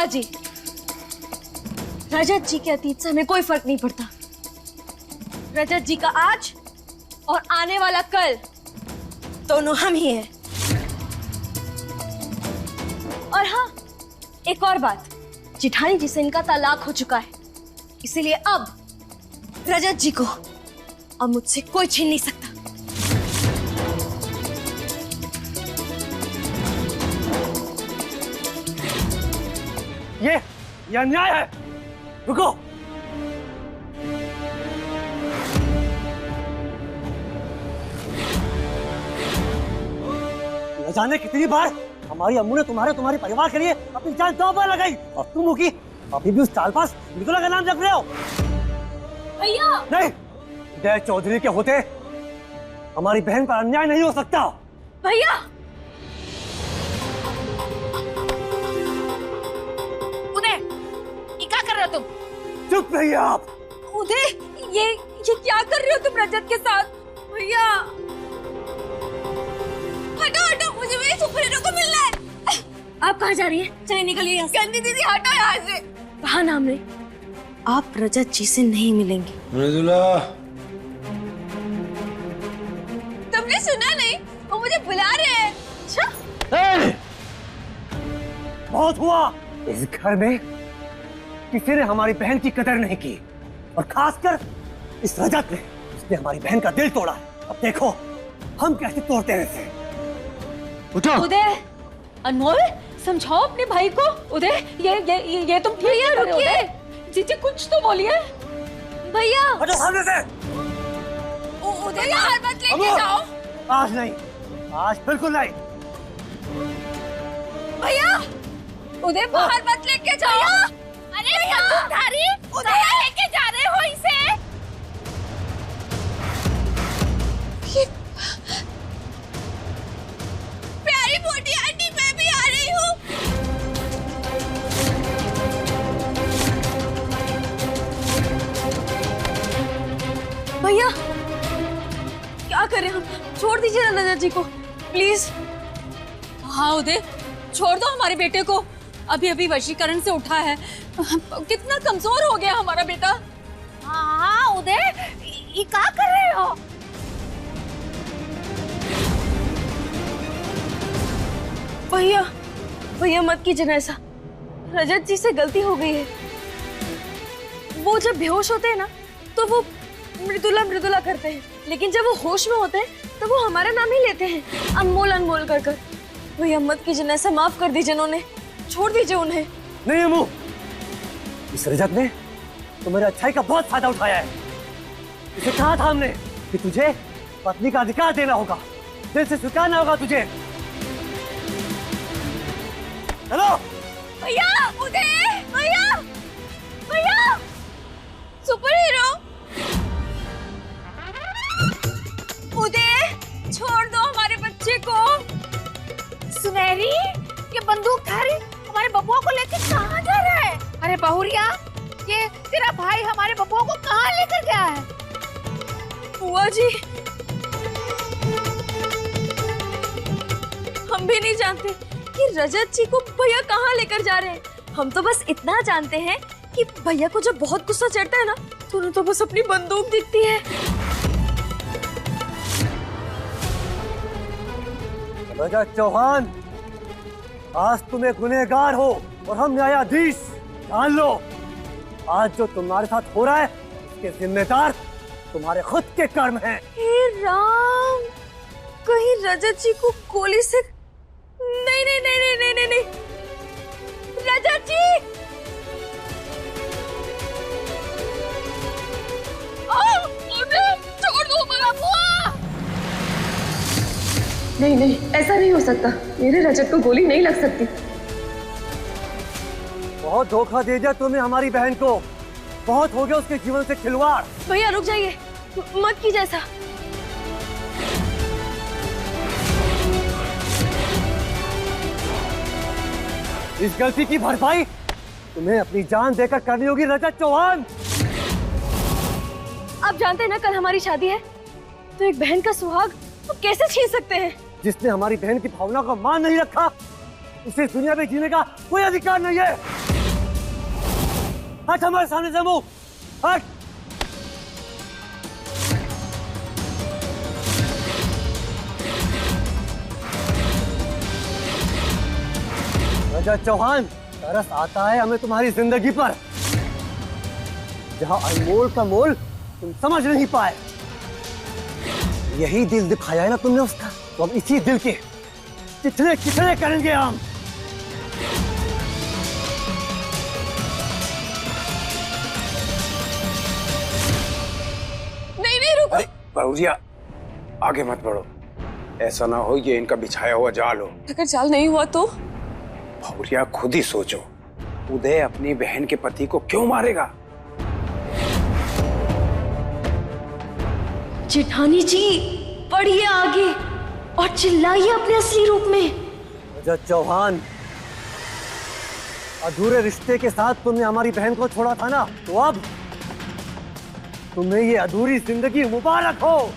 बुआ जी, रजत जी के अतीत से हमें कोई फर्क नहीं पड़ता। रजत जी का आज और आने वाला कल दोनों हम ही हैं। और हाँ, एक और बात, जिठानी जी से इनका तलाक हो चुका है, इसीलिए अब रजत जी को अब मुझसे कोई छीन नहीं सकता। ये अन्याय है। रुको। न जाने कितनी बार हमारी अम्मू ने तुम्हारे परिवार के लिए अपनी जान दांव पर लगाई, और तुम मुखी अभी भी उस चालबाज निकोला का नाम रख रहे हो। भैया नहीं, उदय चौधरी के होते हमारी बहन पर अन्याय नहीं हो सकता। भैया, उदय ये क्या कर रहे हो तुम? चुप रहिए आप। उदय, ये क्या कर रहे हो तुम रजत के साथ? भैया हटो हटो, मुझे मेरे सुपर हीरो को मिलना है। आप कहाँ जा रही हैं? चलिए निकलिए यहाँ से। गंदी दीदी हटो यहाँ से। कहा नाम ने, आप रजत जी से नहीं मिलेंगे। मृदुला, तुमने सुना नहीं? वो मुझे बुला रहे हैं। अच्छा, बहुत हुआ। इस घर में किसी ने हमारी बहन की कदर नहीं की, और खासकर इस रजत ने, उसने हमारी बहन का दिल तोड़ा है। अब देखो हम कैसे तोड़ते हैं इसे। उठो। उदय, अनमोल, समझाओ अपने भाई को। उदय, ये तुम भैया रुकिए। जीजी कुछ तो बोलिए। भैया हटो सामने से। उदय बाहर मत लेके जाओ। आज नहीं, आज बिल्कुल नहीं। भैया, उदय बाहर मत लेके जाओ। अरे बंदूकधारी, उदय लेके जा रहे हो इसे? प्यारी मोटी आंटी, मैं भी आ रही हूँ। भैया क्या करें हम? छोड़ दीजिए ना रजत जी को प्लीज। हाँ उदय, छोड़ दो हमारे बेटे को। अभी अभी वशीकरण से उठा है, कितना कमजोर हो गया हमारा बेटा। हाँ उदय, ये क्या कर रहे हो? भैया भैया मत कीजिए ना ऐसा, रजत जी से गलती हो गई है। वो जब बेहोश होते हैं ना तो वो मृदुला मृदुला करते हैं, लेकिन जब वो होश में होते हैं तो वो हमारा नाम ही लेते हैं, अनमोल अनमोल कर कर। भैया मत कीजिए ना ऐसा, माफ कर दीजिए उन्हें, छोड़ दीजिए उन्हें। नहीं अम्मू, इस रजत ने तुम्हारी अच्छाई का बहुत फायदा उठाया है। इसे कहा था हमने कि तुझे पत्नी का अधिकार देना होगा, दिल से स्वीकारना होगा तुझे। चलो। भैया, उदय, भैया, भैया, सुपर हीरो, उदय, छोड़ दो हमारे बच्चे को। सुनहरी, ये बंदूकधारी हमारे बबुआ को लेकर कहाँ जा रहा है? अरे बहुरिया, ये तेरा भाई हमारे बबुआ को कहाँ लेकर गया है? बुआ जी, हम भी नहीं जानते कि रजत जी को भैया कहाँ लेकर जा रहे हैं। हम तो बस इतना जानते हैं कि भैया को जब बहुत गुस्सा चढ़ता है ना तो उन्हें तो बस अपनी बंदूक दिखती है। रजत चौहान, आज तुम एक गुनहगार हो और हम न्यायाधीश। जान लो, आज जो तुम्हारे साथ हो रहा है इसके जिम्मेदार तुम्हारे खुद के कर्म हैं। हे राम, कहीं रजत जी को गोली से नहीं नहीं नहीं नहीं नहीं नहीं, नहीं। रजत जी, छोड़ दो हमारा बुआ। नहीं नहीं, ऐसा नहीं हो सकता, मेरे रजत को गोली नहीं लग सकती। बहुत धोखा दे दिया तुमने हमारी बहन को, बहुत हो गया उसके जीवन से खिलवाड़। भैया रुक जाइए, मत कीजिए ऐसा। इस गलती की भरपाई तुम्हें अपनी जान देकर करनी होगी रजत चौहान। आप जानते हैं ना कल हमारी शादी है, तो एक बहन का सुहाग आप कैसे छीन सकते हैं? जिसने हमारी बहन की भावना को मान नहीं रखा, उसे दुनिया में जीने का कोई अधिकार नहीं है। हट हमारे सामने से मुंह, हट। रजत चौहान, तरस आता है हमें तुम्हारी जिंदगी पर, जहां अनमोल का मोल तुम समझ नहीं पाए। यही दिल दिखाया है ना तुमने उसका, तो अब इसी दिल के कितने कितने करेंगे हम। नहीं नहीं रुको। अरे बहुरिया, आगे मत बढ़ो, ऐसा ना हो ये इनका बिछाया हुआ जाल हो। अगर जाल नहीं हुआ तो? बहुरिया खुद ही सोचो, उदय अपनी बहन के पति को क्यों मारेगा? जेठानी जी बढ़िए आगे और चिल्लाइए अपने असली रूप में। रजत चौहान, अधूरे रिश्ते के साथ तुमने हमारी बहन को छोड़ा था ना, तो अब तुम्हें ये अधूरी जिंदगी मुबारक हो।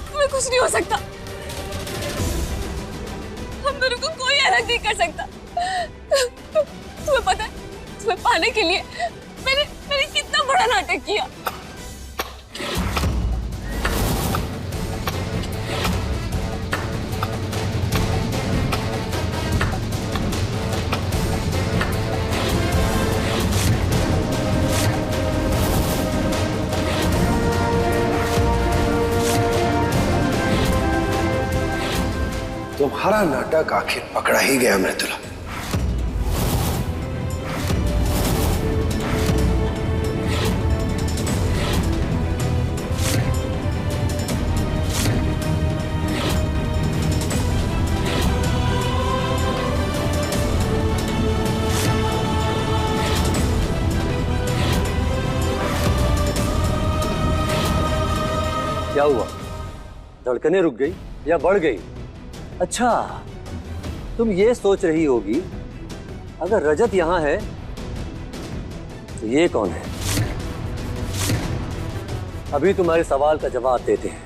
तुम्हें कुछ नहीं हो सकता, हम दोनों को कोई अलग नहीं कर सकता। तुम्हें पता है, तुम्हें पाने के लिए मैंने कितना बड़ा नाटक किया। तुम्हारा नाटक आखिर पकड़ा ही गया मृदुला। क्या हुआ? धड़कनें रुक गई या बढ़ गई? अच्छा, तुम ये सोच रही होगी अगर रजत यहां है तो ये कौन है? अभी तुम्हारे सवाल का जवाब देते हैं।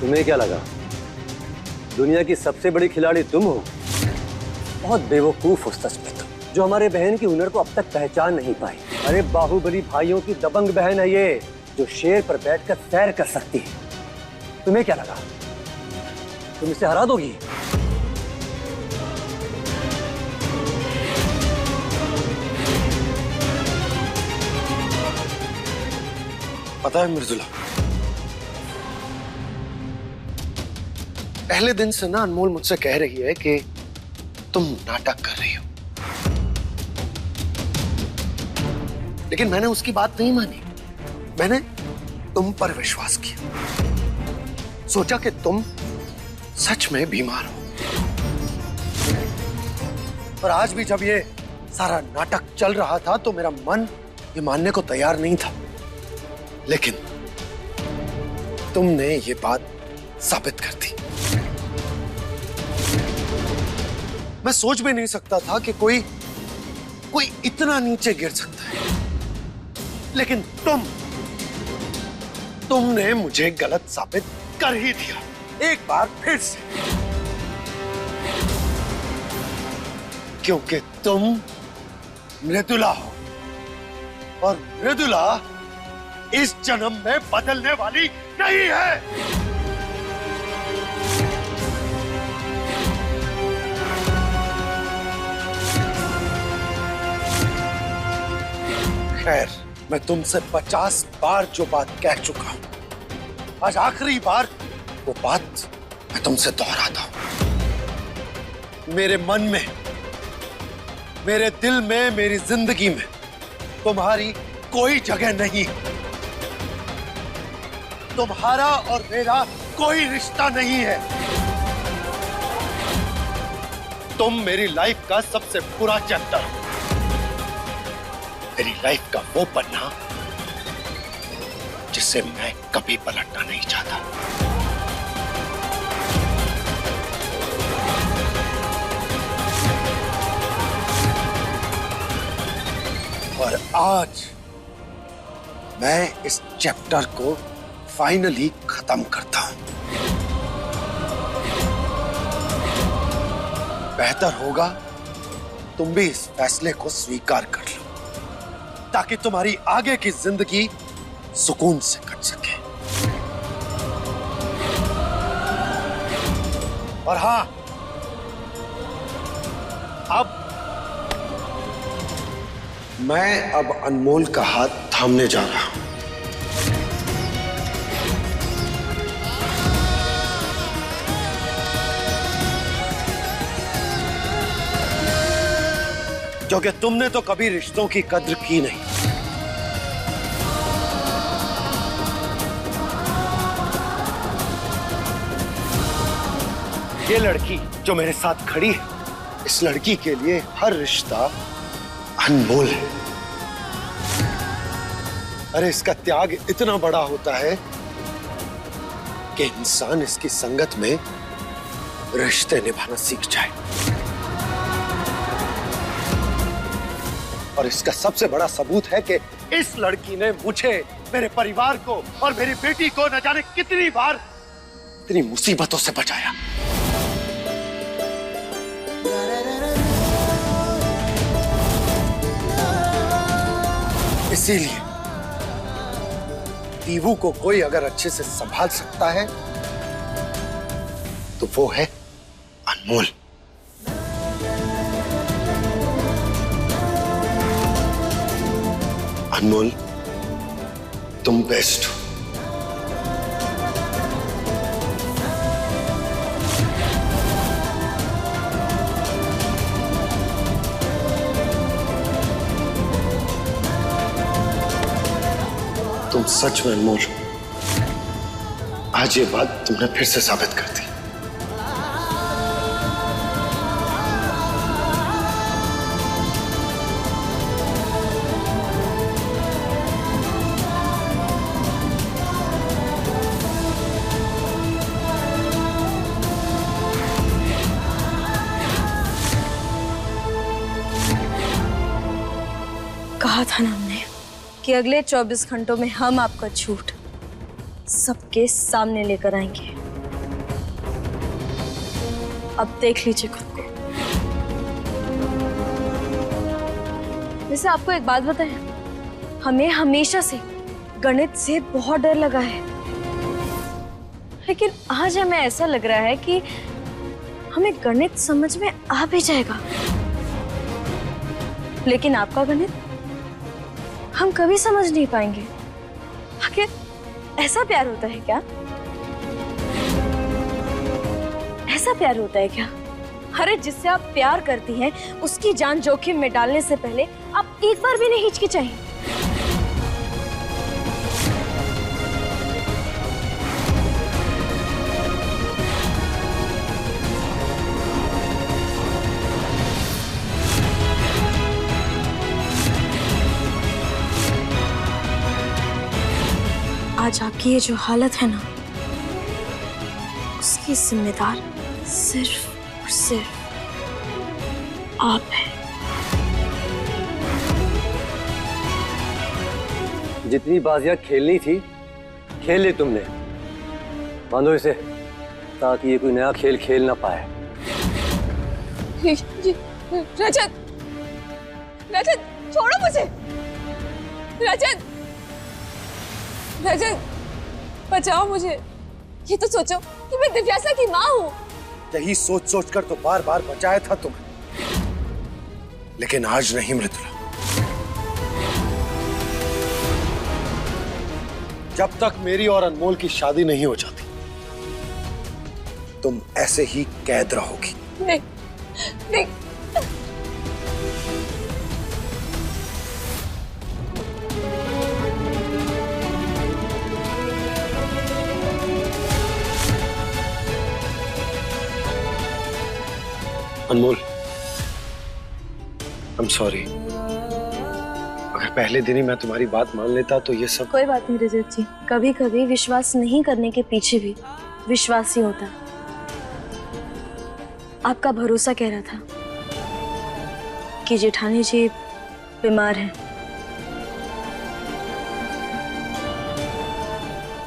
तुम्हें क्या लगा दुनिया की सबसे बड़ी खिलाड़ी तुम हो? बहुत बेवकूफ हो सच में तुम, जो हमारे बहन की हुनर को अब तक पहचान नहीं पाई। अरे बाहुबली भाइयों की दबंग बहन है ये, जो शेर पर बैठकर सैर कर सकती है। तुम्हें क्या लगा तुम इसे हरा दोगी? पता है मृदुला, पहले दिन से ना अनमोल मुझसे कह रही है कि तुम नाटक कर रही हो, लेकिन मैंने उसकी बात नहीं मानी। मैंने तुम पर विश्वास किया, सोचा कि तुम सच में बीमार हो। और आज भी जब ये सारा नाटक चल रहा था तो मेरा मन ये मानने को तैयार नहीं था, लेकिन तुमने ये बात साबित कर दी। मैं सोच भी नहीं सकता था कि कोई इतना नीचे गिर सकता है, लेकिन तुमने मुझे गलत साबित कर ही दिया एक बार फिर से, क्योंकि तुम मृदुला हो और मृदुला इस जन्म में बदलने वाली नहीं है। खैर, मैं तुमसे 50 बार जो बात कह चुका हूं, आज आखिरी बार वो बात मैं तुमसे दोहराता हूं। मेरे मन में, मेरे दिल में, मेरी जिंदगी में तुम्हारी कोई जगह नहीं। तुम्हारा और मेरा कोई रिश्ता नहीं है। तुम मेरी लाइफ का सबसे बुरा चैप्टर, मेरी लाइफ का वो पन्ना जिसे मैं कभी पलटना नहीं चाहता। और आज मैं इस चैप्टर को फाइनली खत्म करता हूं। बेहतर होगा तुम भी इस फैसले को स्वीकार कर लो, ताकि तुम्हारी आगे की जिंदगी सुकून से कट सके। और हां, अब मैं अनमोल का हाथ थामने जा रहा हूं। क्योंकि तुमने तो कभी रिश्तों की कद्र की नहीं। ये लड़की जो मेरे साथ खड़ी है, इस लड़की के लिए हर रिश्ता अनमोल है। अरे इसका त्याग इतना बड़ा होता है कि इंसान इसकी संगत में रिश्ते निभाना सीख जाए। और इसका सबसे बड़ा सबूत है कि इस लड़की ने मुझे, मेरे परिवार को और मेरी बेटी को न जाने कितनी बार इतनी मुसीबतों से बचाया। इसीलिए दीवू को कोई अगर अच्छे से संभाल सकता है तो वो है अनमोल। अनमोल, तुम बेस्ट हो। तुम सच में अनमोल हो। आज ये बात तुमने फिर से साबित कर दी। कहा था ना हमने कि अगले 24 घंटों में हम आपका झूठ सबके सामने लेकर आएंगे। अब देख लीजिए खुद को। वैसे आपको एक बात बताएं, हमें हमेशा से गणित से बहुत डर लगा है, लेकिन आज हमें ऐसा लग रहा है कि हमें गणित समझ में आ भी जाएगा। लेकिन आपका गणित हम कभी समझ नहीं पाएंगे। आखिर ऐसा प्यार होता है क्या? ऐसा प्यार होता है क्या? अरे जिससे आप प्यार करती हैं उसकी जान जोखिम में डालने से पहले आप एक बार भी नहीं हिचकिचाई। आज आपकी ये जो हालत है ना, उसकी जिम्मेदार सिर्फ और सिर्फ आप हैं। जितनी बाजियां खेलनी थी खेल ली तुमने। बांधो इसे ताकि ये कोई नया खेल खेल ना पाए। रजत, रजत छोड़ो मुझे। रजत, रजत बचाओ मुझे। ये तो सोचो कि मैं दिव्यासा की माँ हूँ। यही सोच सोच कर तो बार बार बचाया था तुम्हें, लेकिन आज नहीं मृदुला। जब तक मेरी और अनमोल की शादी नहीं हो जाती तुम ऐसे ही कैद रहोगी। नहीं, नहीं। अनमोल, I'm sorry. अगर पहले दिन ही मैं तुम्हारी बात मान लेता तो ये सब। कोई बात नहीं रजत जी, कभी कभी विश्वास नहीं करने के पीछे भी विश्वास ही होता है। आपका भरोसा कह रहा था कि जेठानी जी बीमार हैं।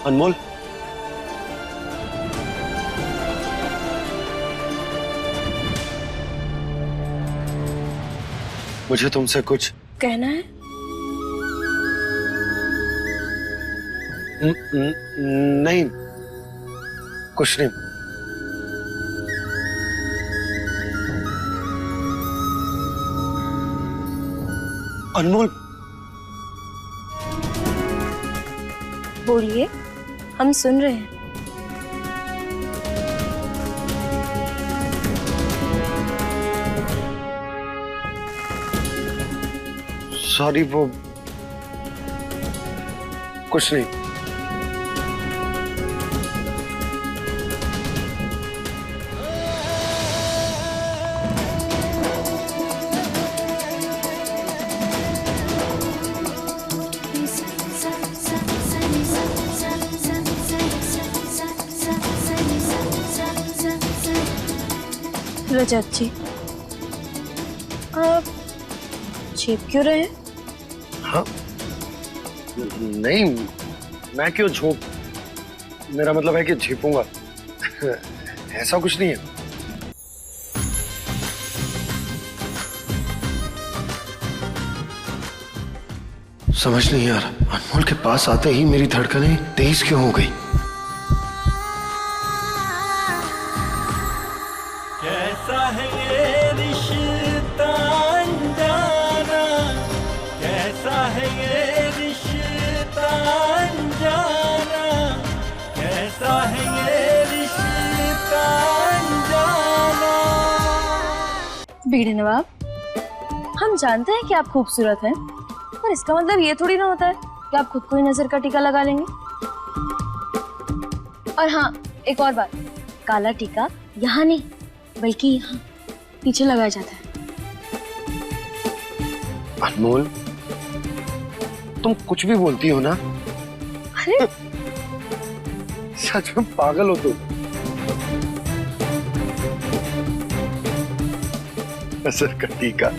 अनमोल, मुझे तुमसे कुछ कहना है? नहीं, कुछ नहीं। अनमोल, बोलिए, हम सुन रहे हैं। सॉरी, वो कुछ नहीं। रजत जी, आप छिप क्यों रहे हैं? हाँ, नहीं, मैं क्यों झूठ, मेरा मतलब है कि छिपूंगा। ऐसा कुछ नहीं है। समझ नहीं यार, अनमोल के पास आते ही मेरी धड़कनें तेज क्यों हो गई? कैसा है ये रिश्ता अनजाना, कैसा है ये रिश्ता अनजाना, कैसा है ये रिश्ता अनजाना। बीड़े नवाब, हम जानते हैं कि आप खूबसूरत हैं, पर इसका मतलब ये थोड़ी ना होता है कि आप खुद को ही नजर का टीका लगा लेंगे। और हाँ, एक और बात, काला टीका यहाँ नहीं बल्कि यहाँ पीछे लगाया जाता है। अनमोल, तुम कुछ भी बोलती हो ना। अरे सच में पागल हो तुम। नजर का टीका।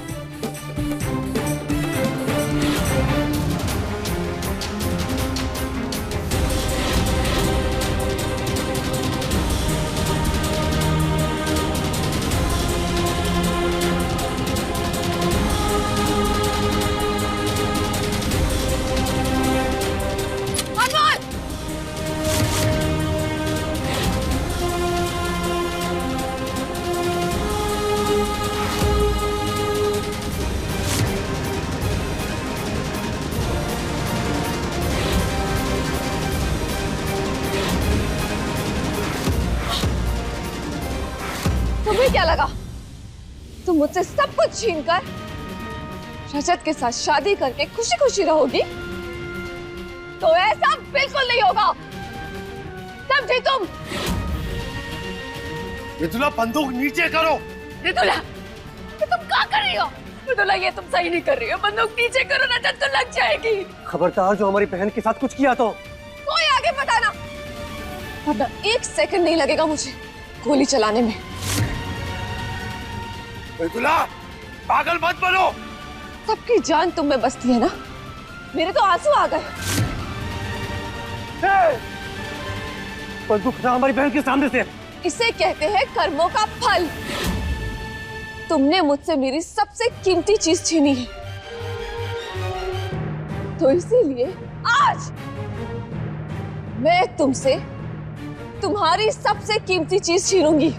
तुम्हें क्या लगा तुम मुझसे सब कुछ छीनकर रजत के साथ शादी करके खुशी खुशी रहोगी? तो ऐसा बिल्कुल नहीं होगा, समझी तुम? मृदुला, बंदूक नीचे करो। मृदुला, ये तुम क्या कर रही हो? मृदुला, ये तुम सही नहीं कर रही हो, बंदूक नीचे करो, रजत तो लग जाएगी। खबरदार, जो हमारी बहन के साथ कुछ किया तो। कोई आगे बताना, वरना 1 सेकंड नहीं लगेगा मुझे गोली चलाने में। मृदुला, पागल मत बनो। सबकी जान तुम में बसती है ना, मेरे तो आंसू आ गए। बंदूक हटा हमारी बहन के सामने से। इसे कहते हैं कर्मों का फल। तुमने मुझसे मेरी सबसे कीमती चीज छीनी है, तो इसीलिए आज मैं तुमसे तुम्हारी सबसे कीमती चीज छीनूंगी।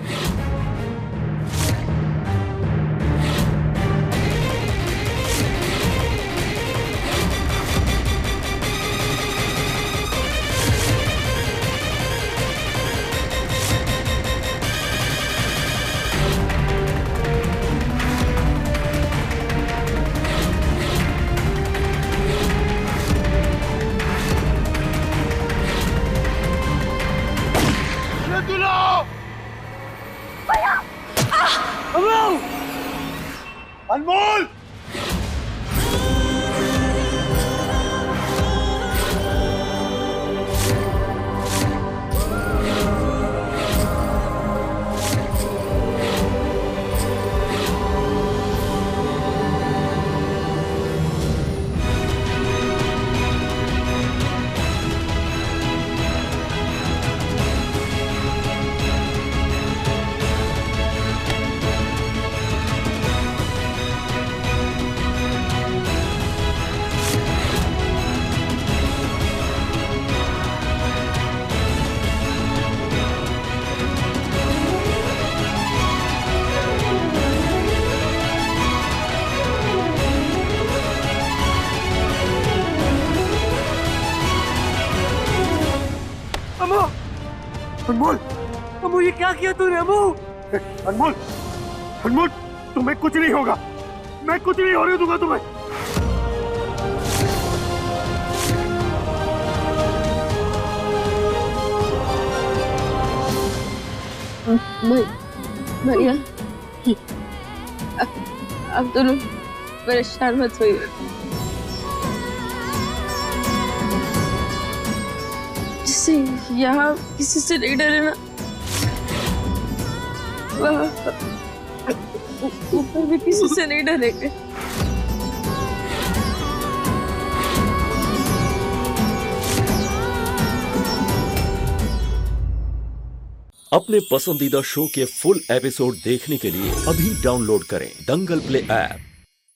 अनमोल! अनमोल! अम्मू ये क्या किया तूने अम्मू? अनमोल! अनमोल! तुम्हें कुछ नहीं होगा, मैं कुछ नहीं होने दूंगा तुम्हें। भैया अब दोनों परेशान मत होइए। जिससे यहाँ किसी से नहीं डरे ना, वहाँ ऊपर भी किसी से नहीं डरेंगे। अपने पसंदीदा शो के फुल एपिसोड देखने के लिए अभी डाउनलोड करें दंगल प्ले ऐप।